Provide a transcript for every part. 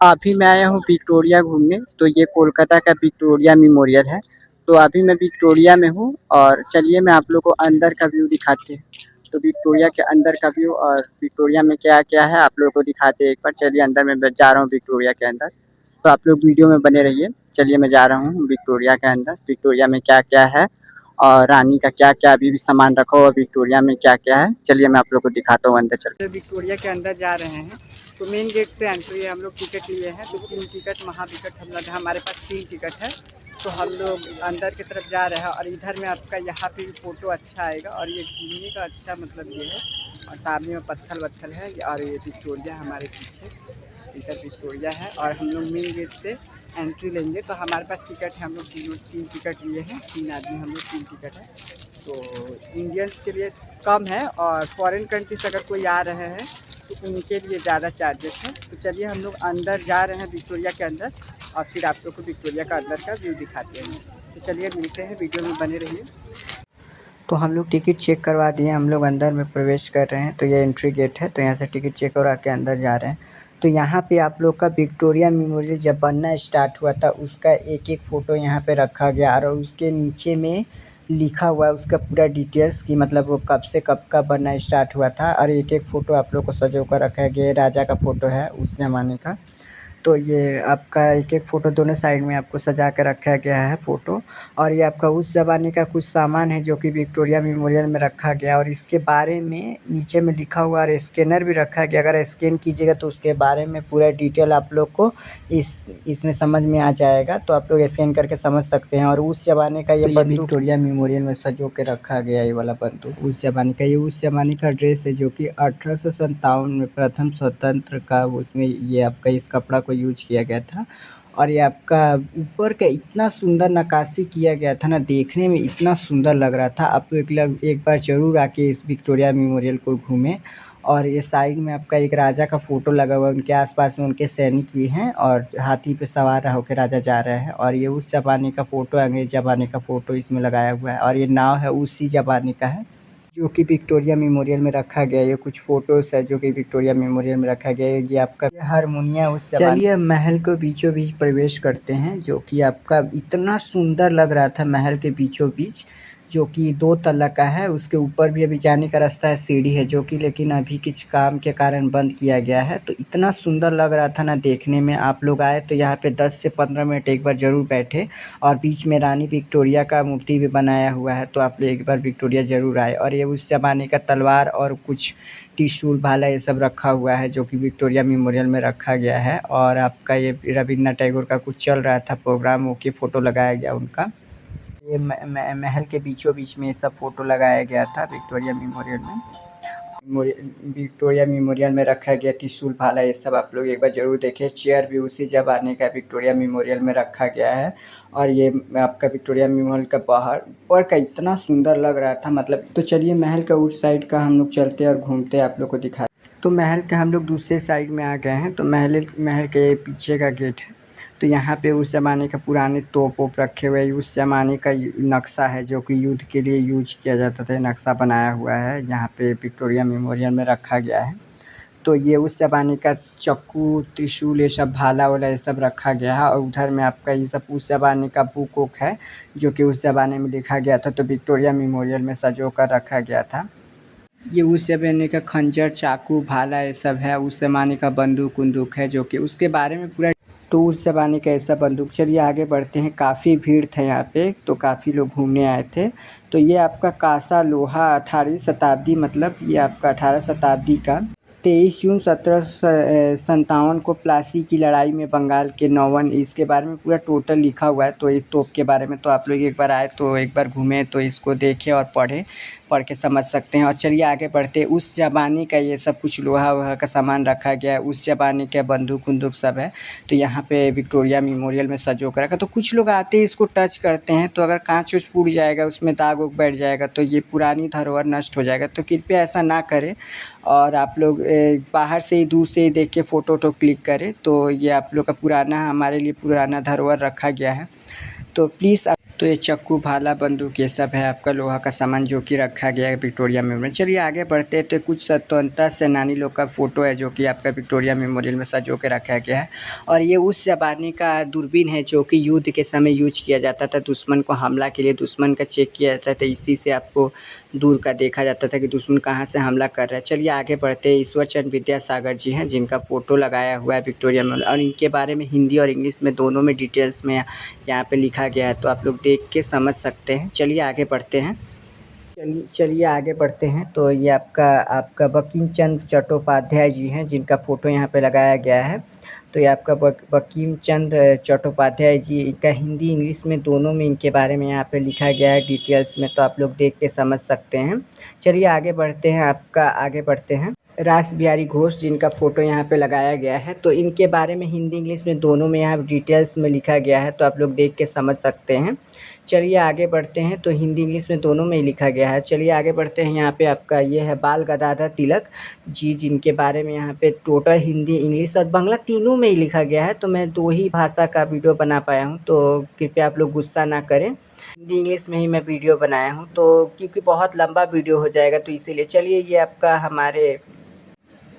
अभी मैं आया हूँ विक्टोरिया घूमने। तो ये कोलकाता का विक्टोरिया मेमोरियल है। तो अभी मैं विक्टोरिया में हूँ और चलिए मैं आप लोग को अंदर का व्यू दिखाते हैं। तो विक्टोरिया के अंदर का व्यू और विक्टोरिया में क्या-क्या है आप लोगों को दिखाते हैं। एक बार चलिए अंदर मैं जा रहा हूँ विक्टोरिया के अंदर। तो आप लोग वीडियो में बने रहिए। चलिए मैं जा रहा हूँ विक्टोरिया के अंदर। विक्टोरिया में क्या-क्या है और रानी का क्या-क्या अभी भी सामान रखा हुआ विक्टोरिया में क्या-क्या है। चलिए मैं आप लोग को दिखाता हूँ अंदर चल के। विक्टोरिया के अंदर जा रहे हैं। तो मेन गेट से एंट्री है। हम लोग टिकट लिए हैं। तो 3 टिकट महाटिकट हम लोग हमारे पास 3 टिकट है। तो हम लोग अंदर की तरफ जा रहे हैं और इधर में आपका यहाँ पे भी फ़ोटो अच्छा आएगा और ये घूमने का अच्छा मतलब ये है। और सामने में पत्थर-वत्थर है और ये विक्टोरिया हमारे पीछे इधर विक्टोरिया है और हम लोग मेन गेट से एंट्री लेंगे। तो हमारे पास टिकट है। हम लोग 3 टिकट लिए हैं। 3 आदमी हम लोग 3 टिकट है। तो इंडियंस के लिए कम है और फॉरेन कंट्री से अगर कोई आ रहे हैं तो उनके लिए ज़्यादा चार्जेस हैं। तो चलिए हम लोग अंदर जा रहे हैं विक्टोरिया के अंदर और फिर आप लोग को विक्टोरिया का अंदर का व्यू दिखाते हैं। तो चलिए मिलते हैं, वीडियो में बने रहिए। तो हम लोग टिकट चेक करवा दिए। हम लोग अंदर में प्रवेश कर रहे हैं। तो ये एंट्री गेट है। तो यहाँ से टिकट चेक करवा के अंदर जा रहे हैं। तो यहाँ पे आप लोग का विक्टोरिया मेमोरियल जब बनना स्टार्ट हुआ था उसका एक-एक फ़ोटो यहाँ पे रखा गया और उसके नीचे में लिखा हुआ है उसका पूरा डिटेल्स कि मतलब वो कब से कब का बनना स्टार्ट हुआ था और एक-एक फ़ोटो आप लोग को सँजो कर रखा गया है। राजा का फ़ोटो है उस ज़माने का। तो ये आपका एक-एक फ़ोटो दोनों साइड में आपको सजा के रखा गया है फ़ोटो और ये आपका उस ज़माने का कुछ सामान है जो कि विक्टोरिया मेमोरियल में रखा गया और इसके बारे में नीचे में लिखा हुआ और स्कैनर भी रखा गया। अगर स्कैन कीजिएगा तो उसके बारे में पूरा डिटेल आप लोग को इसमें समझ में आ जाएगा। तो आप लोग स्कैन करके समझ सकते हैं और उस ज़माने का ये बंदूक विक्टोरिया मेमोरियल में सँजो के रखा गया है। ये वाला बंदूक उस ज़माने का, ये उस ज़माने का ड्रेस है जो कि 1857 में प्रथम स्वतंत्र का उसमें ये आपका इस कपड़ा को यूज़ किया गया था। और ये आपका ऊपर का इतना सुंदर नक्काशी किया गया था ना, देखने में इतना सुंदर लग रहा था। आप लोग एक बार ज़रूर आके इस विक्टोरिया मेमोरियल को घूमें। और ये साइड में आपका एक राजा का फ़ोटो लगा हुआ है। उनके आस-पास में उनके सैनिक भी हैं और हाथी पे सवार होके राजा जा रहे हैं और ये उस ज़माने का फ़ोटो, अंग्रेज़ ज़माने का फ़ोटो इसमें लगाया हुआ है और ये नाव है उसी ज़माने का है जो कि विक्टोरिया मेमोरियल में रखा गया है। ये कुछ फ़ोटोज़ है जो कि विक्टोरिया मेमोरियल में रखा गया है। ये आपका हारमोनिया उस ज़माने। चलिए महल को बीचों-बीच प्रवेश करते हैं जो कि आपका इतना सुंदर लग रहा था महल के बीचों-बीच, जो कि 2 तल्ला का है। उसके ऊपर भी अभी जाने का रास्ता है, सीढ़ी है जो कि लेकिन अभी कुछ काम के कारण बंद किया गया है। तो इतना सुंदर लग रहा था ना देखने में। आप लोग आए तो यहाँ पे 10 से 15 मिनट एक बार ज़रूर बैठे और बीच में रानी विक्टोरिया का मूर्ति भी बनाया हुआ है। तो आप लोग एक बार विक्टोरिया ज़रूर आएँ। और ये उस ज़माने का तलवार और कुछ त्रिशूल, भाला ये सब रखा हुआ है जो कि विक्टोरिया मेमोरियल में रखा गया है। और आपका ये रवींद्रनाथ टैगोर का कुछ चल रहा था प्रोग्राम, वो की फ़ोटो लगाया गया उनका। ये महल के बीचों-बीच में ये सब फ़ोटो लगाया गया था विक्टोरिया मेमोरियल में। विक्टोरिया मेमोरियल में रखा गया त्रिशूल, भाला ये सब आप लोग एक बार ज़रूर देखें। चेयर भी उसी ज़माने का विक्टोरिया मेमोरियल में रखा गया है। और ये आपका विक्टोरिया मेमोरियल का बाहर ऊपर का इतना सुंदर लग रहा था मतलब। तो चलिए महल का उस साइड का हम लोग चलते हैं और घूमते हैं, आप लोग को दिखाते। तो महल के हम लोग दूसरे साइड में आ गए हैं। तो महल के पीछे का गेट है। तो यहाँ पे उस ज़माने का पुराने तोप-वोप रखे हुए, उस ज़माने का नक्शा है जो कि युद्ध के लिए यूज़ किया जाता था। नक्शा बनाया हुआ है यहाँ पे विक्टोरिया मेमोरियल में रखा गया है। तो ये उस ज़माने का चाकू, त्रिशूल ये सब, भाला-वाला ये सब रखा गया है। और उधर में आपका ये सब उस ज़माने का बुक-वुक है जो कि उस ज़माने में लिखा गया था। तो विक्टोरिया मेमोरियल में सँजो कर रखा गया था। ये उस ज़माने का खंजर, चाकू, भाला ये सब है। उस ज़माने का बंदूक-वंदूक है जो कि उसके बारे में पूरा। तो उस ज़माने का ऐसा बंदूक। चलिए आगे बढ़ते हैं। काफ़ी भीड़ था यहाँ पे, तो काफ़ी लोग घूमने आए थे। तो ये आपका कासा लोहा 18वीं शताब्दी, मतलब ये आपका 18 शताब्दी का 23 जून 1757 को प्लासी की लड़ाई में बंगाल के नौवन, इसके बारे में पूरा टोटल लिखा हुआ है। तो इस तोप के बारे में तो आप लोग एक बार आए तो एक बार घूमें तो इसको देखें और पढ़ें, पढ़ के समझ सकते हैं। और चलिए आगे बढ़ते हैं। उस ज़माने का ये सब कुछ लोहा-वोहा का सामान रखा गया है। उस ज़माने के बंदूक-वंदूक सब है। तो यहाँ पे विक्टोरिया मेमोरियल में सँजो कर रखा। तो कुछ लोग आते हैं इसको टच करते हैं तो अगर काँच-वूँच फूट जाएगा, उसमें दाग-वूग बैठ जाएगा तो ये पुरानी धरोहर नष्ट हो जाएगा। तो कृपया ऐसा ना करें और आप लोग बाहर से ही, दूर से ही देख के फ़ोटो-वोटो क्लिक करें। तो ये आप लोग का पुराना, हमारे लिए पुराना धरोहर रखा गया है। तो प्लीज़ तो ये चक्कू, भाला, बंदूक ये सब है आपका लोहा का सामान जो कि रखा गया है विक्टोरिया मेमोरियल। चलिए आगे बढ़ते हैं। तो कुछ स्वतंत्रता सेनानी लोग का फ़ोटो है जो कि आपका विक्टोरिया मेमोरियल में सँजो के रखा गया है। और ये उस ज़माने का दूरबीन है जो कि युद्ध के समय यूज़ किया जाता था, दुश्मन को हमला के लिए दुश्मन का चेक किया जाता था। इसी से आपको दूर का देखा जाता था कि दुश्मन कहाँ से हमला कर रहा है। चलिए आगे बढ़ते हैं। ईश्वर चंद्र विद्यासागर जी हैं जिनका फ़ोटो लगाया हुआ है विक्टोरिया मेमोरियल, और इनके बारे में हिंदी और इंग्लिश में दोनों में डिटेल्स में यहाँ पे लिखा गया है, तो आप लोग देख के समझ सकते हैं। चलिए आगे बढ़ते हैं। चलिए आगे बढ़ते हैं। तो ये आपका आपका बंकिम चंद्र चट्टोपाध्याय जी हैं जिनका फ़ोटो यहाँ पे लगाया गया है। तो ये आपका बंकिम चंद्र चट्टोपाध्याय जी, इनका हिंदी इंग्लिश में दोनों में इनके बारे में यहाँ पे लिखा गया है डिटेल्स में, तो आप लोग देख के समझ सकते हैं। चलिए आगे बढ़ते हैं। आगे बढ़ते हैं। रास बिहारी घोष जिनका फ़ोटो यहाँ पे लगाया गया है, तो इनके बारे में हिंदी इंग्लिश में दोनों में यहाँ डिटेल्स में लिखा गया है, तो आप लोग देख के समझ सकते हैं। चलिए आगे बढ़ते हैं। तो हिंदी इंग्लिश में दोनों में ही लिखा गया है। चलिए आगे बढ़ते हैं। यहाँ पे आपका ये है बाल गदाधर तिलक जी, जिनके बारे में यहाँ पे टोटल हिंदी इंग्लिश और बांग्ला तीनों में ही लिखा गया है। तो मैं 2 ही भाषा का वीडियो बना पाया हूँ, तो कृपया आप लोग गुस्सा ना करें। हिंदी इंग्लिश में ही मैं वीडियो बनाया हूँ, तो क्योंकि बहुत लंबा वीडियो हो जाएगा तो इसीलिए। चलिए ये आपका हमारे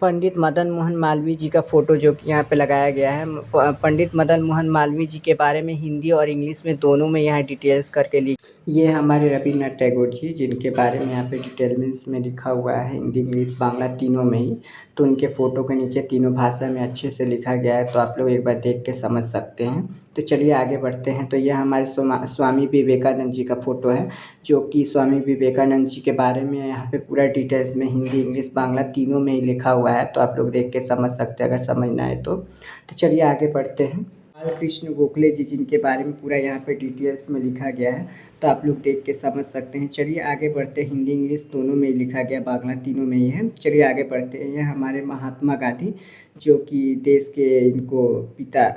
पंडित मदन मोहन मालवीय जी का फ़ोटो जो कि यहाँ पे लगाया गया है। पंडित मदन मोहन मालवीय जी के बारे में हिंदी और इंग्लिश में दोनों में यहाँ डिटेल्स करके ये हमारे रवींद्रनाथ टैगोर जी जिनके बारे में यहाँ पे डिटेलमेंट्स में लिखा हुआ है, हिंदी इंग्लिश बांग्ला तीनों में ही। तो उनके फ़ोटो के नीचे तीनों भाषा में अच्छे से लिखा गया है, तो आप लोग एक बार देख के समझ सकते हैं। तो चलिए आगे बढ़ते हैं। तो ये हमारे स्वामी विवेकानंद जी का फ़ोटो है जो कि स्वामी विवेकानंद जी के बारे में यहाँ पे पूरा डिटेल्स में हिंदी इंग्लिश बांग्ला तीनों में ही लिखा हुआ है, तो आप लोग देख के समझ सकते हैं अगर समझना है तो। चलिए आगे बढ़ते हैं। बालकृष्ण गोखले जी जिनके बारे में पूरा यहाँ पे डिटेल्स में लिखा गया है, तो आप लोग देख के समझ सकते हैं। चलिए आगे बढ़ते हैं। हिंदी इंग्लिश दोनों में ही लिखा गया, बांग्ला तीनों में ही है। चलिए आगे बढ़ते हैं। ये हमारे महात्मा गांधी जो कि देश के इनको पिता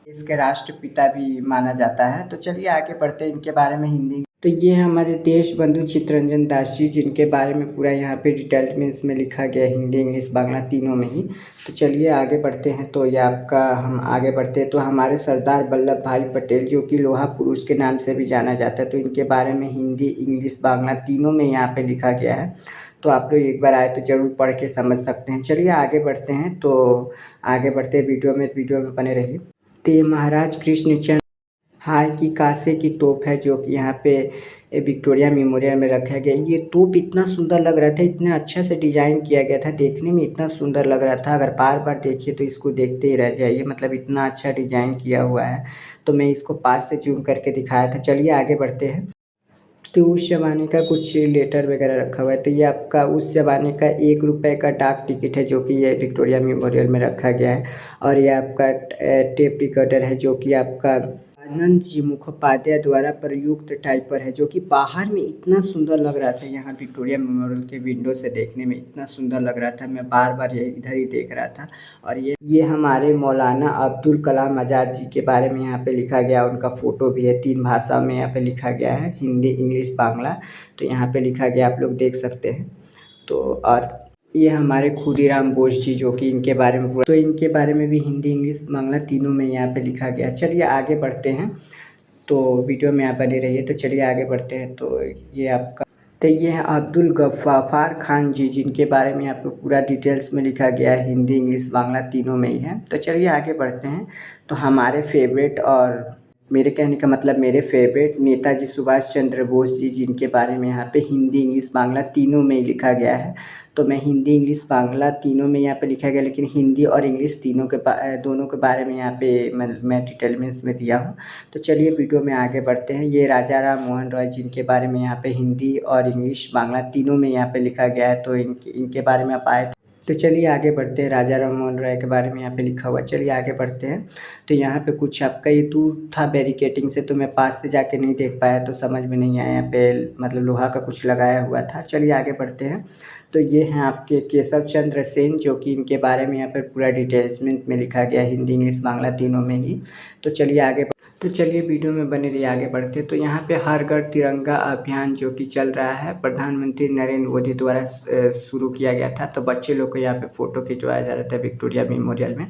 देश के राष्ट्रपिता भी माना जाता है। तो चलिए आगे बढ़ते हैं इनके बारे में हिंदी। तो ये हमारे देश बंधु चित्तरंजन दास जी जिनके बारे में पूरा यहाँ पे डिटेल्स में लिखा गया है, हिंदी इंग्लिश बांग्ला तीनों में ही। तो चलिए आगे बढ़ते हैं। तो ये आपका हम आगे बढ़ते हैं। तो हमारे सरदार वल्लभ भाई पटेल जो कि लोहा पुरुष के नाम से भी जाना जाता है, तो इनके बारे में हिंदी इंग्लिश बांग्ला तीनों में यहाँ पे लिखा गया है, तो आप लोग एक बार आए तो ज़रूर पढ़ के समझ सकते हैं। चलिए आगे बढ़ते हैं। तो आगे बढ़ते हैं वीडियो में बने रहिए। तो ये महाराज कृष्णचंद्र हाय की कांसे की तोप है जो कि यहाँ पे विक्टोरिया मेमोरियल में रखा गया। ये तोप इतना सुंदर लग रहा था, इतना अच्छा से डिज़ाइन किया गया था, देखने में इतना सुंदर लग रहा था, अगर बार बार देखिए तो इसको देखते ही रह जाइए, मतलब इतना अच्छा डिज़ाइन किया हुआ है। तो मैं इसको पास से जूम करके दिखाया था। चलिए आगे बढ़ते हैं। तो उस ज़माने का कुछ लेटर वगैरह रखा हुआ है। तो ये आपका उस ज़माने का 1 रुपये का डाक टिकट है जो कि ये विक्टोरिया मेमोरियल में रखा गया है। और ये आपका टेप रिकॉर्डर है जो कि आपका आनंद जी मुखोपाध्याय द्वारा प्रयुक्त टाइपर है, जो कि बाहर में इतना सुंदर लग रहा था। यहाँ विक्टोरिया मेमोरियल के विंडो से देखने में इतना सुंदर लग रहा था, मैं बार बार ये इधर ही देख रहा था। और ये हमारे मौलाना अब्दुल कलाम आज़ाद जी के बारे में यहाँ पे लिखा गया, उनका फ़ोटो भी है, 3 भाषा में यहाँ पे लिखा गया है, हिंदी इंग्लिश बांग्ला। तो यहाँ पे लिखा गया, आप लोग देख सकते हैं। तो और ये हमारे खुदीराम बोस जी जो कि इनके बारे में तो इनके बारे में भी हिंदी इंग्लिश बांग्ला तीनों में यहाँ पे लिखा गया। चलिए आगे बढ़ते हैं। तो वीडियो में आप बने रहिए। तो चलिए आगे बढ़ते हैं। तो ये आपका तो ये है अब्दुल गफ्फार खान जी जिनके बारे में आपको पूरा डिटेल्स में लिखा गया है, हिंदी इंग्लिश बांग्ला तीनों में ही है। तो चलिए आगे बढ़ते हैं। तो हमारे फेवरेट और मेरे कहने का मतलब मेरे फेवरेट नेताजी सुभाष चंद्र बोस जी जिनके बारे में यहाँ पे हिंदी इंग्लिश बांग्ला तीनों में ही लिखा गया है। तो मैं हिंदी इंग्लिश बांग्ला तीनों में यहाँ पे लिखा गया, लेकिन हिंदी और इंग्लिश दोनों के बारे में यहाँ पे मैं डिटेलमेंट्स में दिया हूँ। तो चलिए वीडियो में आगे बढ़ते हैं। ये राजा राम मोहन रॉय जिनके बारे में यहाँ पे हिंदी और इंग्लिश बांग्ला तीनों में यहाँ पे लिखा गया है, तो इनके बारे में आप आए तो चलिए आगे बढ़ते हैं। राजा राम मोहन रॉय के बारे में यहाँ पे लिखा हुआ है। चलिए आगे बढ़ते हैं। तो यहाँ पे कुछ आपका ये दूर था बैरिकेटिंग से, तो मैं पास से जाके नहीं देख पाया, तो समझ में नहीं आया, यहाँ पे मतलब लोहा का कुछ लगाया हुआ था। चलिए आगे बढ़ते हैं। तो ये हैं आपके केशव चंद्र सेन जो कि इनके बारे में यहाँ पर पूरा डिटेल्समेंट में लिखा गया है, हिंदी इंग्लिश बांग्ला तीनों में ही। तो चलिए वीडियो में बने रहिए। आगे बढ़ते हैं। तो यहाँ पे हर घर तिरंगा अभियान जो कि चल रहा है, प्रधानमंत्री नरेंद्र मोदी द्वारा शुरू किया गया था। तो बच्चे लोग को यहाँ पे फ़ोटो खिंचवाया जा रहा था विक्टोरिया मेमोरियल में।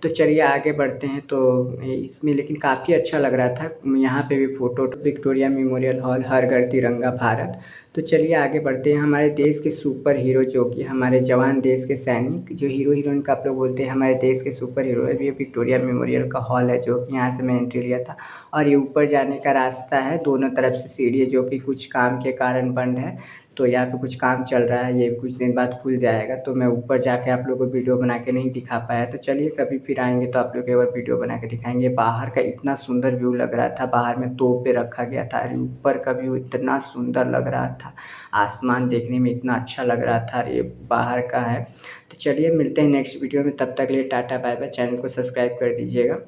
तो चलिए आगे बढ़ते हैं। तो इसमें लेकिन काफ़ी अच्छा लग रहा था। यहाँ पे भी फ़ोटो विक्टोरिया मेमोरियल हॉल, हर घर तिरंगा भारत। तो चलिए आगे बढ़ते हैं। हमारे देश के सुपर हीरो जो कि हमारे जवान, देश के सैनिक, जो हीरो हीरोइन का आप लोग बोलते हैं, हमारे देश के सुपर हीरो है। ये विक्टोरिया मेमोरियल का हॉल है, जो कि यहाँ से मैं एंट्री लिया था। और ये ऊपर जाने का रास्ता है, दोनों तरफ से सीढ़ी है, जो कि कुछ काम के कारण बंद है। तो यहाँ पे कुछ काम चल रहा है, ये कुछ दिन बाद खुल जाएगा। तो मैं ऊपर जाके आप लोगों को वीडियो बना के नहीं दिखा पाया। तो चलिए कभी फिर आएँगे तो आप लोग को एक बार वीडियो बना के दिखाएँगे। बाहर का इतना सुंदर व्यू लग रहा था, बाहर में तोपें रखा गया था। अरे ऊपर का व्यू इतना सुंदर लग रहा था, आसमान देखने में इतना अच्छा लग रहा था। अरे बाहर का है। तो चलिए मिलते हैं नेक्स्ट वीडियो में, तब तक के लिए टाटा बाय बाय। चैनल को सब्सक्राइब कर दीजिएगा।